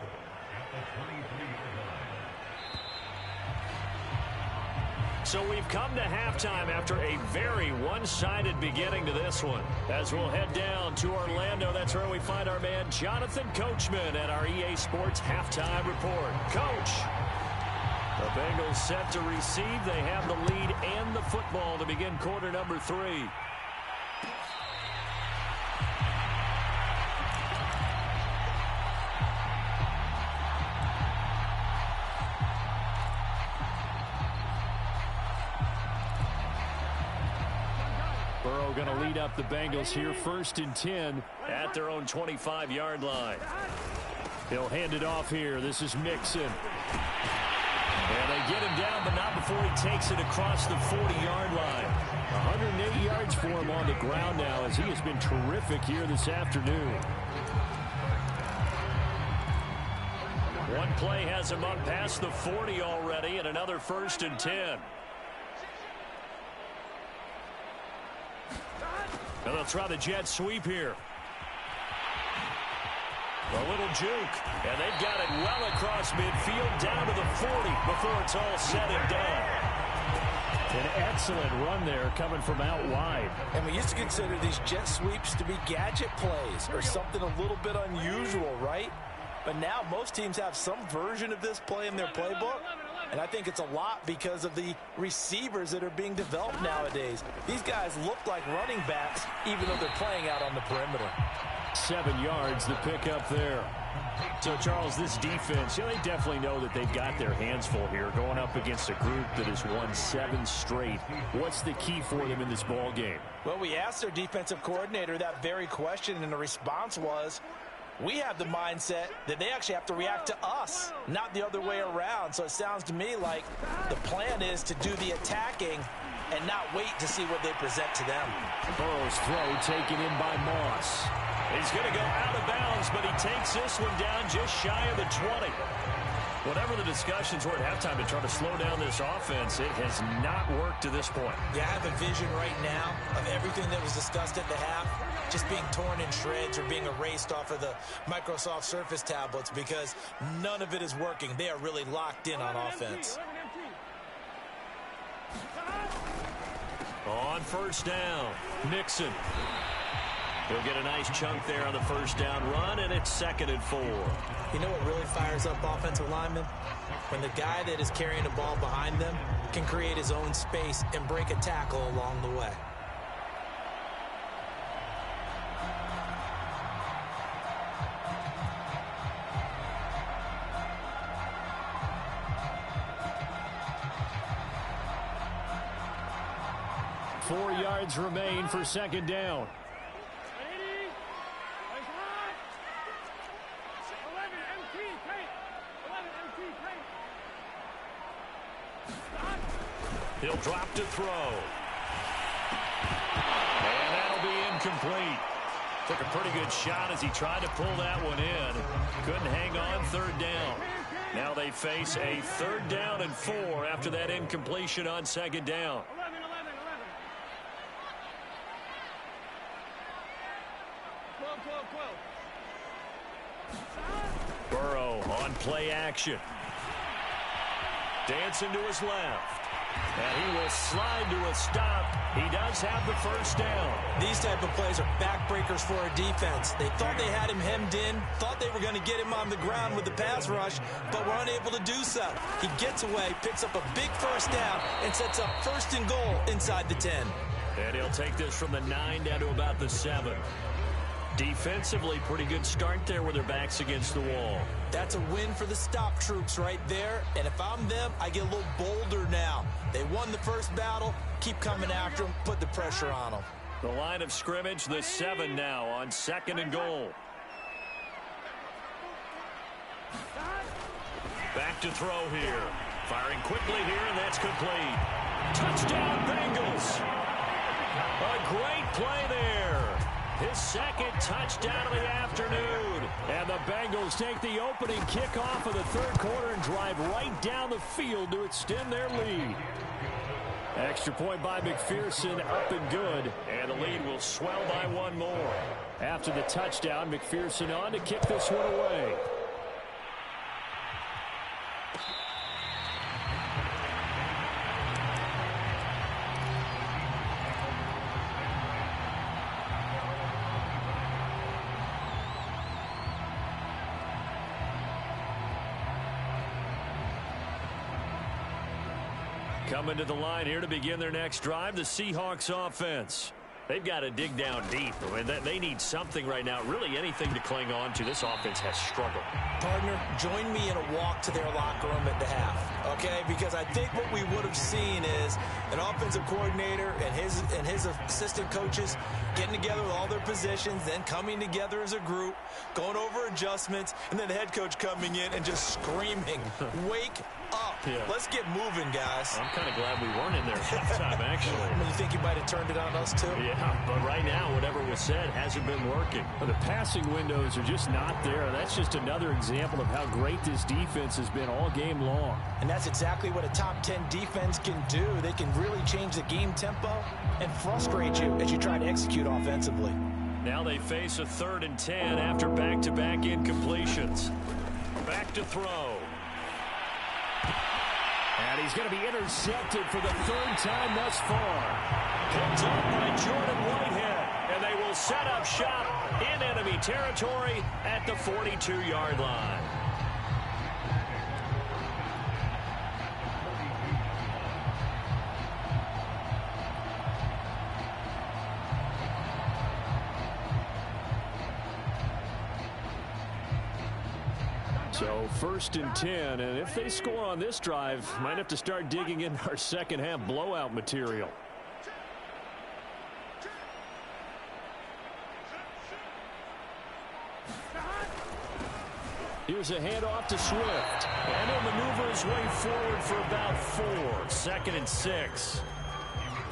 So we've come to halftime after a very one-sided beginning to this one. As we'll head down to Orlando, that's where we find our man Jonathan Coachman at our EA Sports Halftime Report. Coach, the Bengals set to receive. They have the lead and the football to begin quarter number 3. Going to lead up the Bengals here, 1st and 10 at their own 25-yard line. He'll hand it off here. This is Mixon. And they get him down, but not before he takes it across the 40-yard line. 108 yards for him on the ground now, as he has been terrific here this afternoon. One play has him up past the 40 already, and another 1st and 10. And they'll try the jet sweep here. A little juke. And they've got it well across midfield down to the 40 before it's all said and done. An excellent run there coming from out wide. And we used to consider these jet sweeps to be gadget plays or something a little bit unusual, right? But now most teams have some version of this play in their playbook. And I think it's a lot because of the receivers that are being developed nowadays. These guys look like running backs, even though they're playing out on the perimeter. 7 yards, the pickup there. So, Charles, this defense, they definitely know that they've got their hands full here, going up against a group that has won 7 straight. What's the key for them in this ball game? Well, we asked their defensive coordinator that very question, and the response was, we have the mindset that they actually have to react to us, not the other way around. So it sounds to me like the plan is to do the attacking and not wait to see what they present to them. Burrow's throw taken in by Moss. He's going to go out of bounds, but he takes this one down just shy of the 20. Whatever the discussions were at halftime to try to slow down this offense, it has not worked to this point. Yeah, I have a vision right now of everything that was discussed at the half just being torn in shreds or being erased off of the Microsoft Surface tablets because none of it is working. They are really locked in on offense. On first down, Nixon. He'll get a nice chunk there on the first down run, and it's 2nd and 4. You know what really fires up offensive linemen? When the guy that is carrying the ball behind them can create his own space and break a tackle along the way. Four yards remain for 2nd down. He'll drop to throw. And that'll be incomplete. Took a pretty good shot as he tried to pull that one in. Couldn't hang on 3rd down. Now they face a 3rd down and 4 after that incompletion on 2nd down. Burrow on play action. Dancing to his left. And he will slide to a stop. He does have the first down. These type of plays are backbreakers for a defense. They thought they had him hemmed in, thought they were going to get him on the ground with the pass rush, but were unable to do so. He gets away, picks up a big first down, and sets up 1st and goal inside the 10. And he'll take this from the 9 down to about the 7. Defensively, pretty good start there with their backs against the wall. That's a win for the stop troops right there. And if I'm them, I get a little bolder now. They won the first battle. Keep coming after them. Put the pressure on them. The line of scrimmage, the 7 now on 2nd and goal. Back to throw here. Firing quickly here, and that's complete. Touchdown, Bengals. A great play there. His 2nd touchdown of the afternoon. And the Bengals take the opening kickoff of the 3rd quarter and drive right down the field to extend their lead. Extra point by McPherson, up and good. And the lead will swell by 1 more. After the touchdown, McPherson on to kick this one away. Coming to the line here to begin their next drive, the Seahawks offense. They've got to dig down deep. I mean, they need something right now, really anything to cling on to. This offense has struggled. Partner, join me in a walk to their locker room at the half, okay? Because I think what we would have seen is an offensive coordinator and his assistant coaches getting together with all their positions, then coming together as a group, going over adjustments, and then the head coach coming in and just screaming, wake up. Yeah. Let's get moving, guys. I'm kind of glad we weren't in there half time, actually. You think you might have turned it on us, too? Yeah, but right now, whatever was said hasn't been working. The passing windows are just not there. That's just another example of how great this defense has been all game long. And that's exactly what a top 10 defense can do. They can really change the game tempo and frustrate you as you try to execute offensively. Now they face a 3rd and 10 after back-to-back incompletions. Back to throw. And he's going to be intercepted for the 3rd time thus far. Picked up by Jordan Whitehead. And they will set up shop in enemy territory at the 42-yard line. So 1st and 10, and if they score on this drive, might have to start digging in our second half blowout material. Here's a handoff to Swift, and he'll maneuver his way forward for about 4. 2nd and 6.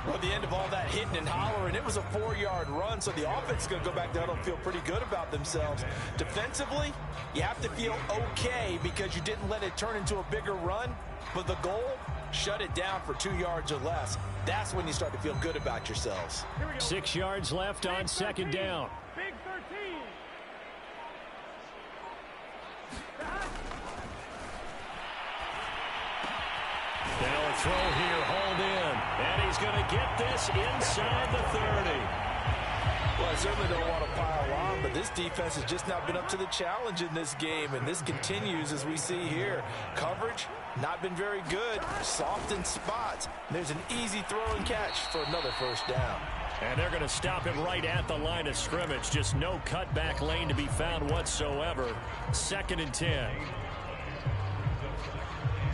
Well, at the end of all that hitting and hollering, it was a 4-yard run, so the offense is going to go back down and feel pretty good about themselves. Defensively, you have to feel okay because you didn't let it turn into a bigger run, but the goal, shut it down for 2 yards or less. That's when you start to feel good about yourselves. 6 yards left on 2nd down. Big 13. They'll throw here, hauled in, and he's going to get this inside the 30. Well, I certainly don't want to pile on, but this defense has just not been up to the challenge in this game, and this continues as we see here. Coverage, not been very good, soft in spots. There's an easy throw and catch for another 1st down. And they're going to stop him right at the line of scrimmage. Just no cutback lane to be found whatsoever. 2nd and 10.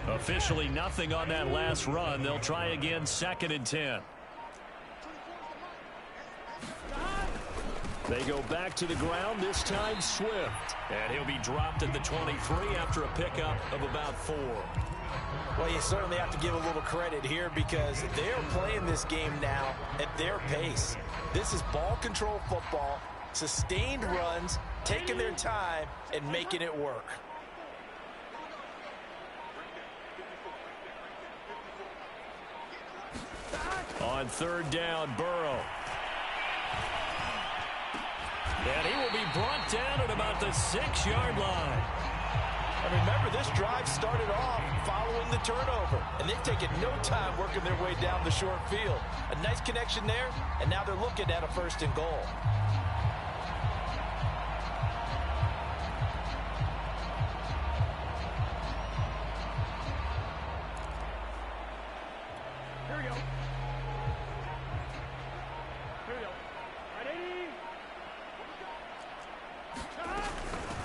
Officially nothing on that last run. They'll try again, 2nd and 10. They go back to the ground, this time Swift. And he'll be dropped at the 23 after a pickup of about 4. Well, you certainly have to give a little credit here because they're playing this game now at their pace. This is ball control football, sustained runs, taking their time, and making it work. On 3rd down, Burrow. And he will be brought down at about the 6-yard line. And remember, this drive started off following the turnover, and they've taken no time working their way down the short field. A nice connection there, and now they're looking at a 1st and goal. Here we go. Ready?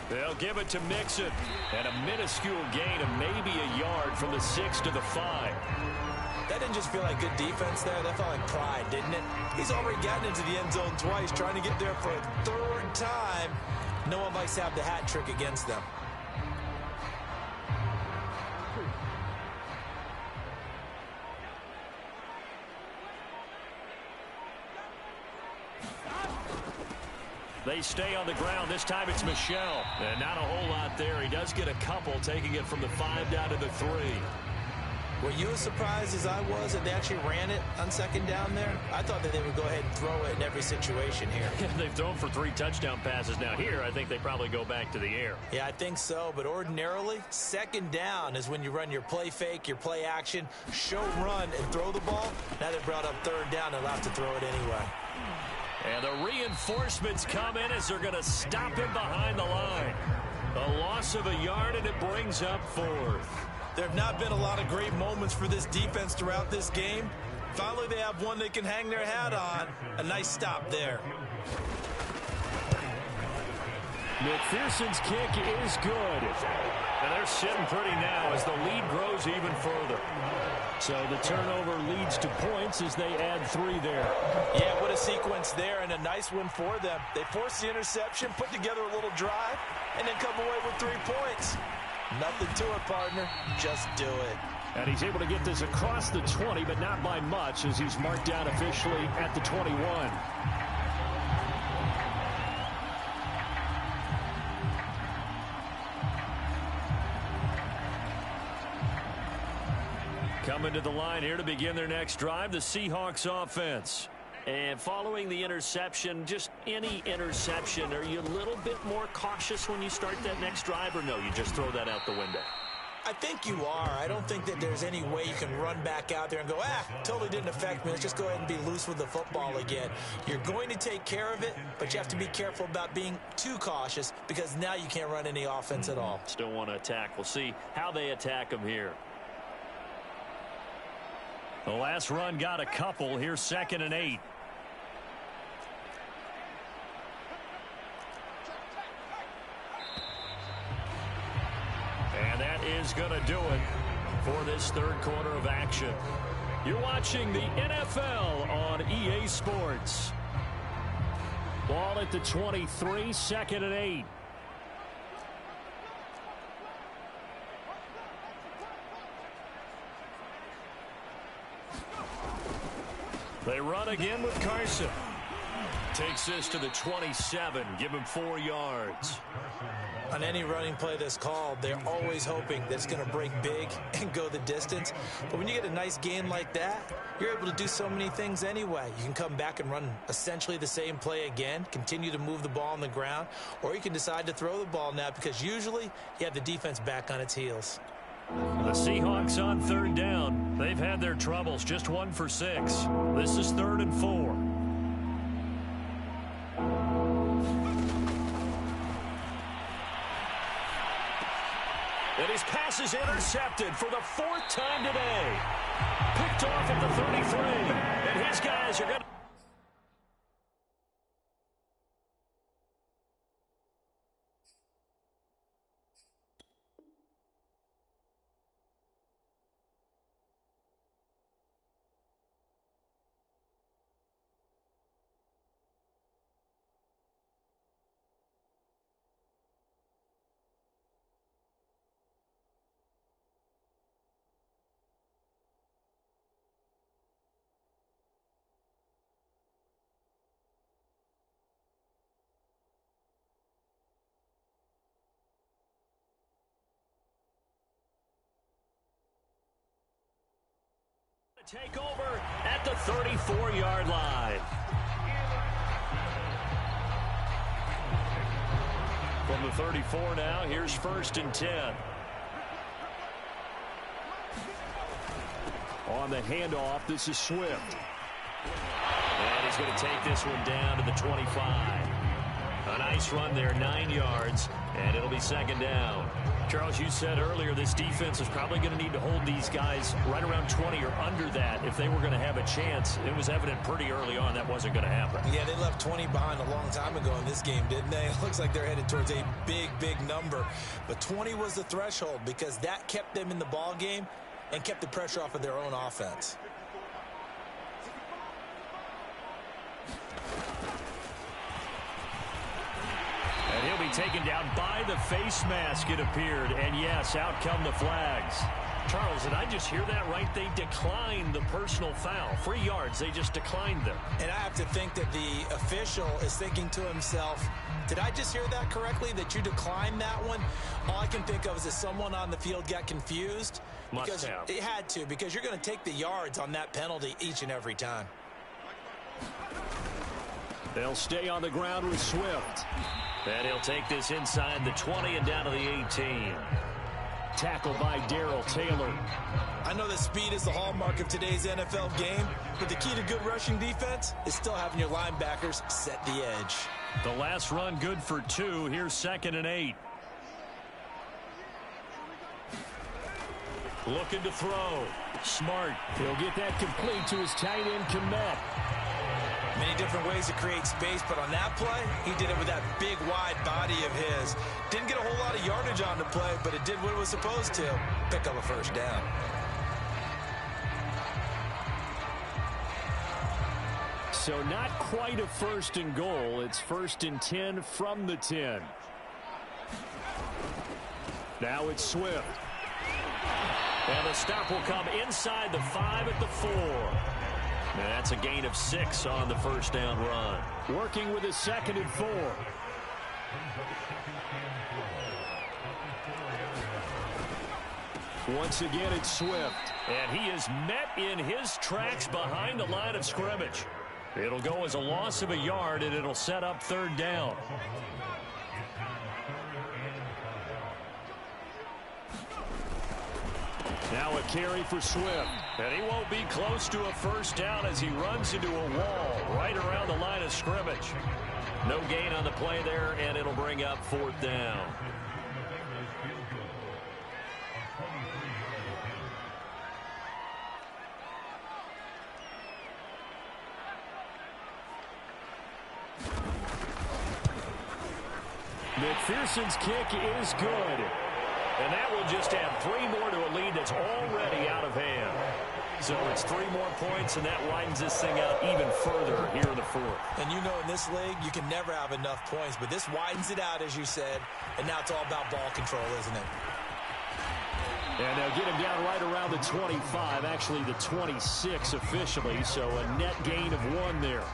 They'll give it to Mixon. And a minuscule gain of maybe a yard from the 6 to the 5. That didn't just feel like good defense there. That felt like pride, didn't it? He's already gotten into the end zone twice, trying to get there for a 3rd time. No one likes to have the hat trick against them. They stay on the ground. This time it's Michel. And not a whole lot there. He does get a couple, taking it from the 5 down to the 3. Were you as surprised as I was that they actually ran it on 2nd down there? I thought that they would go ahead and throw it in every situation here. They've thrown for 3 touchdown passes. Now here, I think they probably go back to the air. Yeah, I think so. But ordinarily, 2nd down is when you run your play fake, your play action, show run, and throw the ball. Now they brought up 3rd down and allowed to throw it anyway. And the reinforcements come in as they're going to stop him behind the line. A loss of a yard, and it brings up 4th. There have not been a lot of great moments for this defense throughout this game. Finally, they have one they can hang their hat on. A nice stop there. McPherson's kick is good. And they're sitting pretty now as the lead grows even further. So the turnover leads to points as they add 3 there. Yeah, what a sequence there, and a nice one for them. They force the interception, put together a little drive, and then come away with 3 points. Nothing to it, partner. Just do it. And he's able to get this across the 20, but not by much as he's marked down officially at the 21. Coming to the line here to begin their next drive, the Seahawks offense. And following the interception, just any interception, are you a little bit more cautious when you start that next drive, or no, you just throw that out the window? I think you are. I don't think that there's any way you can run back out there and go, totally didn't affect me. Let's just go ahead and be loose with the football again. You're going to take care of it, but you have to be careful about being too cautious because now you can't run any offense at all. Still want to attack. We'll see how they attack them here. The last run got a couple. Here's 2nd and 8. And that is going to do it for this third quarter of action. You're watching the NFL on EA Sports. Ball at the 23, 2nd and 8. They run again with Carson. Takes this to the 27. Give him 4 yards. On any running play that's called, they're always hoping that it's going to break big and go the distance. But when you get a nice gain like that, you're able to do so many things anyway. You can come back and run essentially the same play again, continue to move the ball on the ground, or you can decide to throw the ball now because usually you have the defense back on its heels. The Seahawks on 3rd down. They've had their troubles, just 1 for 6. This is 3rd and 4. And his pass is intercepted for the 4th time today. Picked off at the 33. And his guys are going to... take over at the 34-yard line. From the 34 now, here's 1st and 10. On the handoff, this is Swift. And he's going to take this one down to the 25. A nice run there, 9 yards, and it'll be 2nd down. Charles, you said earlier this defense is probably going to need to hold these guys right around 20 or under that if they were going to have a chance. It was evident pretty early on that wasn't going to happen. Yeah, they left 20 behind a long time ago in this game, didn't they? It looks like they're headed towards a big, big number. But 20 was the threshold because that kept them in the ball game and kept the pressure off of their own offense. And he'll be taken down by the face mask, it appeared. And yes, out come the flags. Charles, did I just hear that right? They declined the personal foul. 3 yards, they just declined them. And I have to think that the official is thinking to himself, did I just hear that correctly, that you declined that one? All I can think of is that someone on the field got confused. Must have. It had to, because you're going to take the yards on that penalty each and every time. They'll stay on the ground with Swift. And he'll take this inside the 20 and down to the 18. Tackled by Darrell Taylor. I know that speed is the hallmark of today's NFL game, but the key to good rushing defense is still having your linebackers set the edge. The last run good for 2. Here's 2nd and 8. Looking to throw. Smart. He'll get that complete to his tight end, Komet. Many different ways to create space, but on that play, he did it with that big, wide body of his. Didn't get a whole lot of yardage on the play, but it did what it was supposed to. Pick up a 1st down. So not quite a 1st and goal. It's 1st and 10 from the 10. Now it's Swift. And the stop will come inside the 5 at the 4. And that's a gain of 6 on the 1st down run. Working with his 2nd and 4. Once again, it's Swift. And he is met in his tracks behind the line of scrimmage. It'll go as a loss of a yard, and it'll set up 3rd down. Now a carry for Swift. And he won't be close to a first down as he runs into a wall right around the line of scrimmage. No gain on the play there, and it'll bring up 4th down. McPherson's kick is good. And that will just add 3 more to a lead that's already out of hand. So it's 3 more points, and that widens this thing out even further here in the 4th. And you know, in this league, you can never have enough points, but this widens it out, as you said, and now it's all about ball control, isn't it? And they'll get him down right around the 25, actually the 26 officially, so a net gain of 1 there.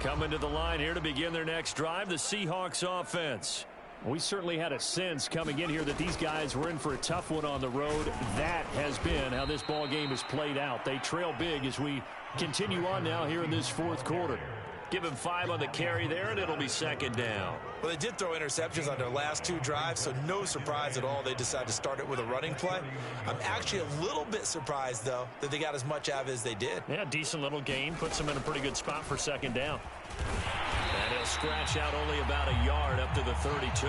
Coming to the line here to begin their next drive, the Seahawks offense. We certainly had a sense coming in here that these guys were in for a tough one on the road. That has been how this ball game has played out. They trail big as we continue on now here in this 4th quarter. Give him 5 on the carry there, and it'll be 2nd down. Well, they did throw interceptions on their last 2 drives, so no surprise at all they decided to start it with a running play. I'm actually a little bit surprised, though, that they got as much out of it as they did. Yeah, decent little gain. Puts them in a pretty good spot for 2nd down. And he'll scratch out only about a yard up to the 32.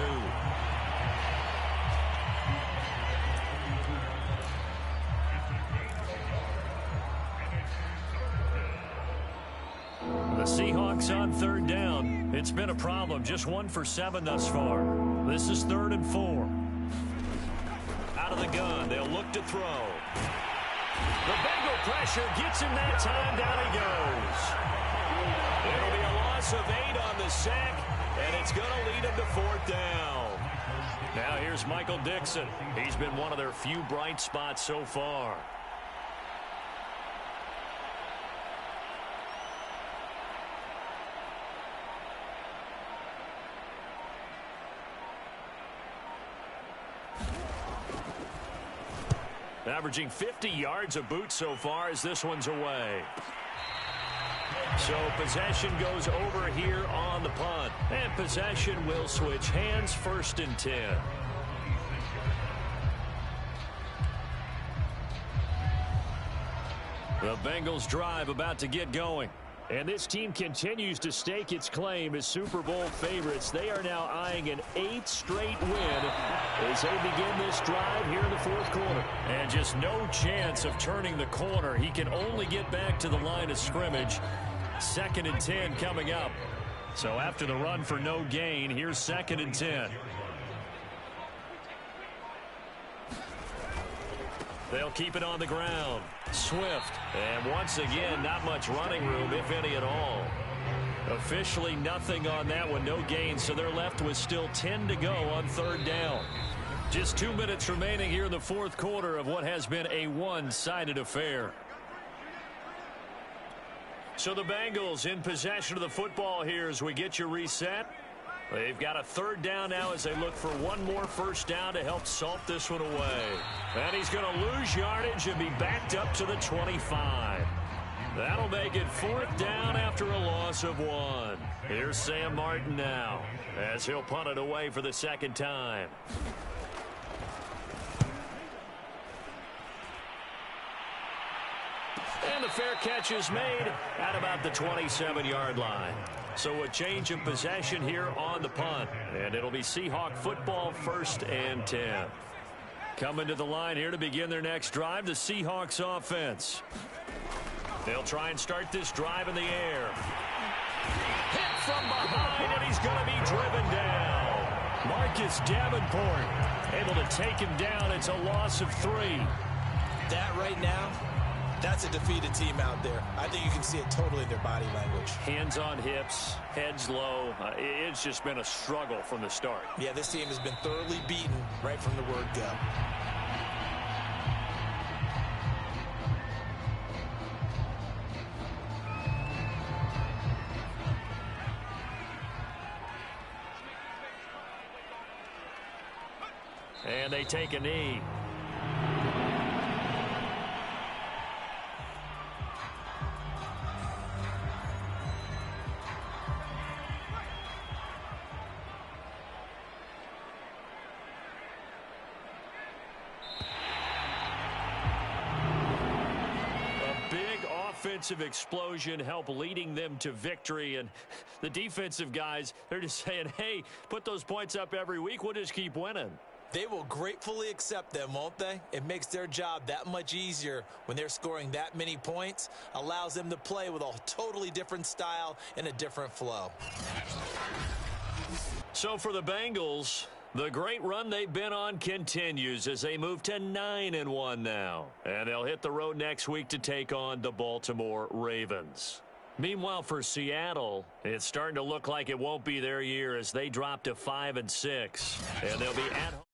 The Seahawks on 3rd down. It's been a problem. Just 1 for 7 thus far. This is 3rd and 4. Out of the gun. They'll look to throw. The Bengal pressure gets him that time. Down he goes. It'll be a loss of 8 on the sack, and it's going to lead him to 4th down. Now here's Michael Dixon. He's been one of their few bright spots so far. Averaging 50 yards a boot so far as this one's away. So possession goes over here on the punt. And possession will switch hands, 1st and 10. The Bengals drive about to get going. And this team continues to stake its claim as Super Bowl favorites. They are now eyeing an 8th straight win as they begin this drive here in the 4th quarter. And just no chance of turning the corner. He can only get back to the line of scrimmage. 2nd and 10 coming up. So after the run for no gain, here's 2nd and 10. They'll keep it on the ground. Swift. And once again, not much running room, if any at all. Officially nothing on that one. No gain, so they're left with still 10 to go on 3rd down. Just 2 minutes remaining here in the 4th quarter of what has been a one-sided affair. So the Bengals in possession of the football here as we get you reset. They've got a 3rd down now as they look for 1 more first down to help salt this one away. And he's going to lose yardage and be backed up to the 25. That'll make it 4th down after a loss of 1. Here's Sam Martin now as he'll punt it away for the 2nd time. And the fair catch is made at about the 27-yard line. So a change of possession here on the punt. And it'll be Seahawk football, 1st and 10. Coming to the line here to begin their next drive, the Seahawks offense. They'll try and start this drive in the air. Hit from behind, and he's going to be driven down. Marcus Davenport able to take him down. It's a loss of 3. That right now, that's a defeated team out there. I think you can see it totally in their body language. Hands on hips, heads low. It's just been a struggle from the start. Yeah, this team has been thoroughly beaten right from the word go. And they take a knee. offensive explosion help leading them to victory. And the defensive guys, they're just saying, hey, put those points up every week. We'll just keep winning. They will gratefully accept them, won't they? It makes their job that much easier when they're scoring that many points. Allows them to play with a totally different style and a different flow. So for the Bengals, the great run they've been on continues as they move to 9-1 now. And they'll hit the road next week to take on the Baltimore Ravens. Meanwhile, for Seattle, it's starting to look like it won't be their year as they drop to 5-6. And they'll be at home.